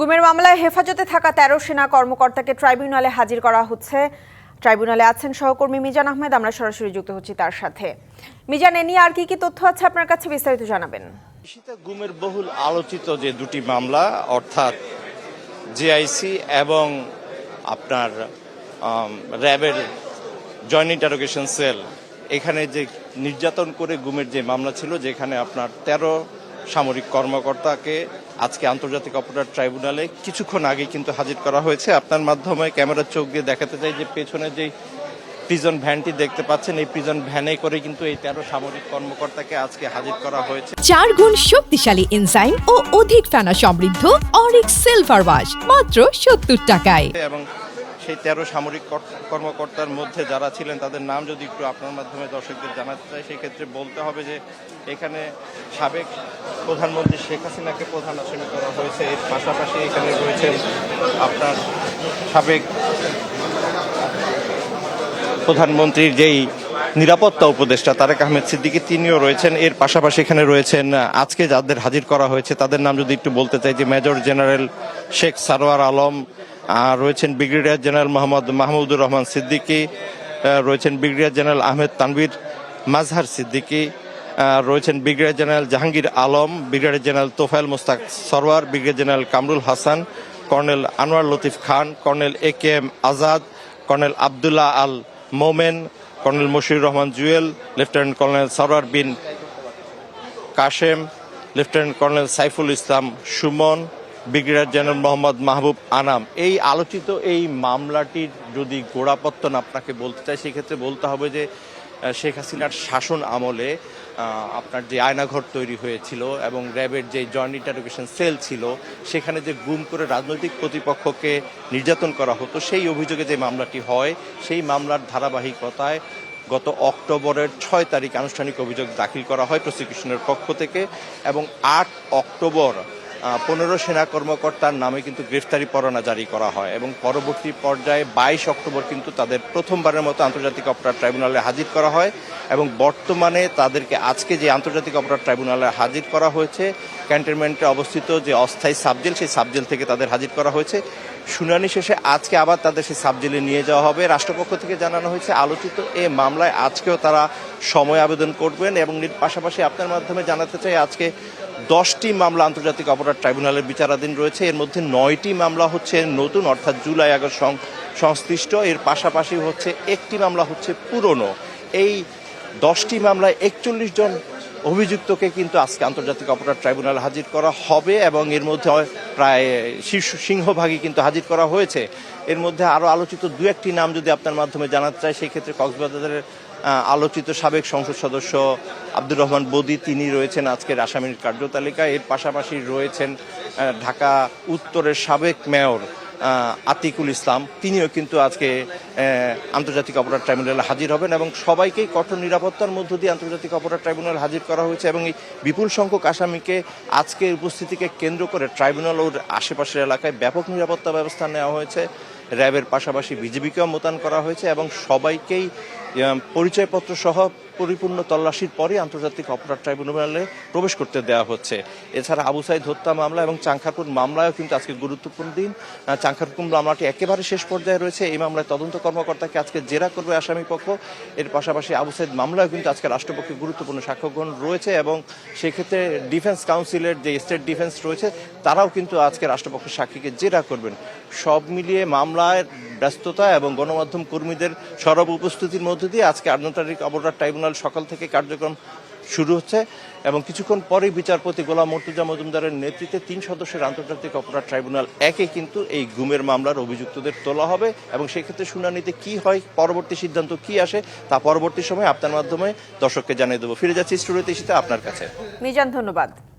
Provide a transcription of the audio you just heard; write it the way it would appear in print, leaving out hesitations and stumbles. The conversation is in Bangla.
গুমের মামলায় হেফাজতে থাকা ১৩ সেনা কর্মকর্তাকে ট্রাইব্যুনালে হাজির করা হচ্ছে। ট্রাইব্যুনালে আছেন সহকর্মী মিজান আহমেদ, আমরা সরাসরি যুক্ত হচ্ছি তার সাথে। মিজান, এ নিয়ে আর কি তথ্য আছে আপনার কাছে, বিস্তারিত জানাবেন। গুমের বহুল আলোচিত যে দুটি মামলা, অর্থাৎ জিআইসি এবং আপনার র্যাবের জয়েন্ট ইন্টারোগেশন সেল, এখানে যে নির্যাতন করে গুমের যে মামলা ছিল, যেখানে আপনার ১৩ সামরিক কর্মকর্তাকে আজকে আন্তর্জাতিক অপরাধ ট্রাইব্যুনালে কিছুক্ষণ আগে কিন্তু হাজির করা হয়েছে। আপনার মাধ্যমে ক্যামেরার চোখ দিয়ে দেখাতে চাই যে পেছনে যে প্রিজন ভ্যানটি দেখতে পাচ্ছেন, এই প্রিজন ভ্যানে করে কিন্তু এই ১৩ সামরিক কর্মকর্তাকে আজকে হাজির করা হয়েছে। ৪ গুণ শক্তিশালী এনজাইম ও অধিক ফেনা সমৃদ্ধ অরিক্স সিলভার ওয়াশ মাত্র ৭০ টাকায়। এবং সেই ১৩ সামরিক কর্মকর্তার মধ্যে যারা ছিলেন তাদের নাম যদি একটু আপনার মাধ্যমে দর্শকদের জানাতে চাই, সেক্ষেত্রে বলতে হবে যে এখানে সাবেক প্রধানমন্ত্রী শেখ হাসিনাকে প্রধান আসামি করা হয়েছে। এর পাশাপাশি এখানে রয়েছেন আপনার সাবেক প্রধানমন্ত্রীর যেই নিরাপত্তা উপদেষ্টা তারেক আহমেদ সিদ্দিকী, তিনিও রয়েছেন। এর পাশাপাশি এখানে রয়েছেন আজকে যাদের হাজির করা হয়েছে তাদের নাম যদি একটু বলতে চাই যে মেজর জেনারেল শেখ সারোয়ার আলম, রয়েছেন ব্রিগেডিয়ার জেনারেল মোহাম্মদ মাহমুদুর রহমান সিদ্দিকী, রয়েছেন ব্রিগেডিয়ার জেনারেল আহমেদ তানভীর মাজহার সিদ্দিকী, রয়েছেন brigadier general Jahangir Alam, brigadier general Tofayel Mostak Sarwar, brigadier general Kamrul Hasan, colonel Anwar Latif Khan, colonel AKM Azad, colonel Abdullah Al Momen, colonel Moshiur Rahman Jewel, lieutenant colonel Sarwar Bin Kashem, lieutenant colonel Saiful Islam Sumon, brigadier general Mohammad Mahbub Anam. এই আলোচিত এই মামলাটির যদি গোড়াপত্তন আপনাকে বলতে চাই, সেক্ষেত্রে বলতে হবে যে শেখ হাসিনার শাসন আমলে আপনার যে আয়নাঘর তৈরি হয়েছিল এবং র্যাবের যে জয়েন্ট ইন্টারোগেশন সেল ছিল, সেখানে যে গুম করে রাজনৈতিক প্রতিপক্ষকে নির্যাতন করা হতো, সেই অভিযোগে যে মামলাটি হয়, সেই মামলার ধারাবাহিকতায় গত অক্টোবরের ৬ তারিখ আনুষ্ঠানিক অভিযোগ দাখিল করা হয় প্রসিকিউশনের পক্ষ থেকে এবং ৮ অক্টোবর ১৫ সেনা কর্মকর্তার নামে কিন্তু গ্রেফতারি পরোয়ানা জারি করা হয় এবং পরবর্তী পর্যায়ে ২২ অক্টোবর কিন্তু তাদের প্রথমবারের মতো আন্তর্জাতিক অপরাধ ট্রাইব্যুনালে হাজির করা হয় এবং বর্তমানে তাদেরকে আজকে যে আন্তর্জাতিক অপরাধ ট্রাইব্যুনালে হাজির করা হয়েছে, ক্যান্টনমেন্টে অবস্থিত যে অস্থায়ী সাবজেল, সেই সাবজেল থেকে তাদের হাজির করা হয়েছে। শুনানি শেষে আজকে আবার তাদের সেই সাবজেলে নিয়ে যাওয়া হবে। রাষ্ট্রপক্ষ থেকে জানানো হয়েছে আলোচিত এই মামলায় আজকেও তারা সময় আবেদন করবেন এবং পাশাপাশি আপনার মাধ্যমে জানাতে চাই আজকে 10টি মামলা আন্তর্জাতিক অপরাধ ট্রাইব্যুনালের বিচারাধীন রয়েছে। এর মধ্যে 9টি মামলা হচ্ছে নতুন, অর্থাৎ জুলাই আগস্ট সংশ্লিষ্ট। এর পাশাপাশি হচ্ছে একটি মামলা হচ্ছে পুরনো। এই 10টি মামলায় 41 জন অভিযুক্তকে কিন্তু আজকে আন্তর্জাতিক অপরাধ ট্রাইব্যুনালে হাজির করা হবে এবং এর মধ্যে প্রায় সিংহভাগই কিন্তু হাজির করা হয়েছে। এর মধ্যে আরও আলোচিত দু একটি নাম যদি আপনার মাধ্যমে জানাতে চাই, সেক্ষেত্রে কক্সবাজারের আলোচিত সাবেক সংসদ সদস্য আব্দুর রহমান বদি, তিনি রয়েছেন আজকের আসামির কার্যতালিকায়। এর পাশাপাশি রয়েছেন ঢাকা উত্তরের সাবেক মেয়র আতিকুল ইসলাম, তিনিও কিন্তু আজকে আন্তর্জাতিক অপরাধ ট্রাইব্যুনালে হাজির হবেন এবং সবাইকেই কঠোর নিরাপত্তার মধ্য দিয়ে আন্তর্জাতিক অপরাধ ট্রাইব্যুনালে হাজির করা হয়েছে এবং এই বিপুল সংখ্যক আসামিকে আজকের উপস্থিতিকে কেন্দ্র করে ট্রাইব্যুনাল ও আশেপাশের এলাকায় ব্যাপক নিরাপত্তা ব্যবস্থা নেওয়া হয়েছে। র্যাবের পাশাপাশি বিজিবিকেও মোতায়েন করা হয়েছে এবং সবাইকেই পরিচয়পত্র সহ পরিপূর্ণ তল্লাশির পরে আন্তর্জাতিক অপরাধ ট্রাইব্যুনালে প্রবেশ করতে দেওয়া হচ্ছে। এছাড়া আবু সাইদ হত্যা মামলা এবং চাংখারপুর মামলায়ও কিন্তু আজকে গুরুত্বপূর্ণ দিন। চাংখারপুর মামলাটি একেবারে শেষ পর্যায়ে রয়েছে। এই মামলায় তদন্ত কর্মকর্তাকে আজকে জেরা করবে আসামি পক্ষ। এর পাশাপাশি আবু সাইদ মামলায়ও কিন্তু আজকে রাষ্ট্রপক্ষে গুরুত্বপূর্ণ সাক্ষ্য গ্রহণ রয়েছে এবং সেক্ষেত্রে ডিফেন্স কাউন্সিলের যে স্টেট ডিফেন্স রয়েছে, তারাও কিন্তু আজকে রাষ্ট্রপক্ষের সাক্ষীকে জেরা করবেন। সব মিলিয়ে মামলার ব্যস্ততা এবং গণমাধ্যম কর্মীদের সরব উপস্থিতির মধ্য দিয়ে আজকে আন্তর্জাতিক অপরাধ ট্রাইব্যুনাল সকাল থেকে কার্যক্রম শুরু হচ্ছে এবং কিছুক্ষণ পরেই বিচারপতি গোলাম মর্তুজা মজুমদারের নেতৃত্বে 3 সদস্যের আন্তর্জাতিক অপরাধ ট্রাইব্যুনাল একে কিন্তু এই গুমের মামলার অভিযুক্তদের তোলা হবে এবং সেক্ষেত্রে শুনানিতে কি হয়, পরবর্তী সিদ্ধান্ত কি আসে, তা পরবর্তী সময় আপনার মাধ্যমে দর্শককে জানিয়ে দেবো। ফিরে যাচ্ছি স্টুডিওতে আপনার কাছে। মিজান, ধন্যবাদ।